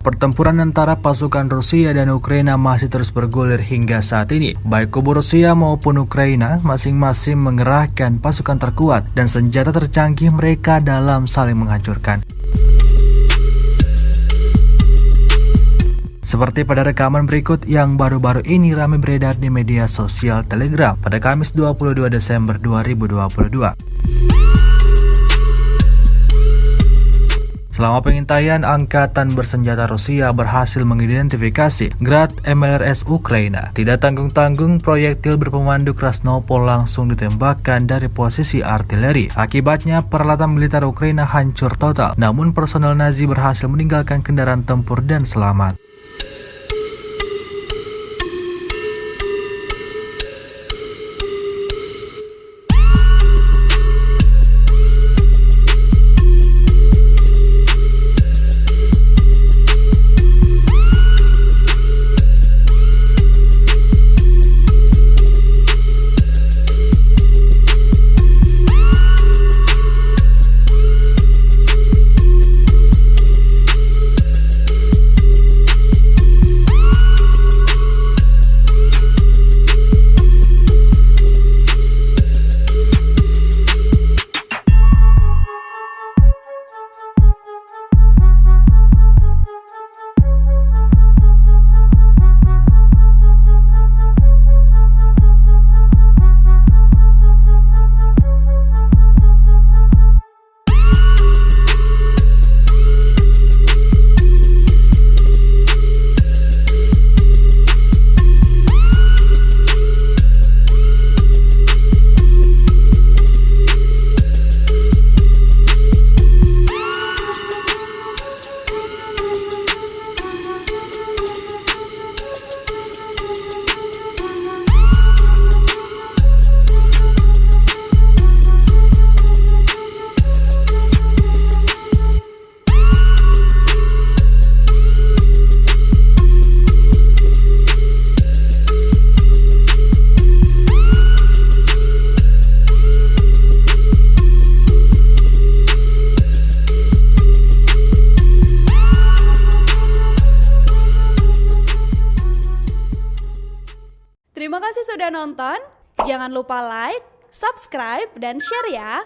Pertempuran antara pasukan Rusia dan Ukraina masih terus bergulir hingga saat ini. Baik kubu Rusia maupun Ukraina masing-masing mengerahkan pasukan terkuat dan senjata tercanggih mereka dalam saling menghancurkan. Seperti pada rekaman berikut yang baru-baru ini ramai beredar di media sosial Telegram pada Kamis 22 Desember 2022. Selama pengintaian, Angkatan Bersenjata Rusia berhasil mengidentifikasi Grad MLRS Ukraina. Tidak tanggung-tanggung, proyektil berpemandu Krasnopol langsung ditembakkan dari posisi artileri. Akibatnya, peralatan militer Ukraina hancur total, namun personel Nazi berhasil meninggalkan kendaraan tempur dan selamat. Terima kasih sudah nonton. Jangan lupa like, subscribe, dan share ya.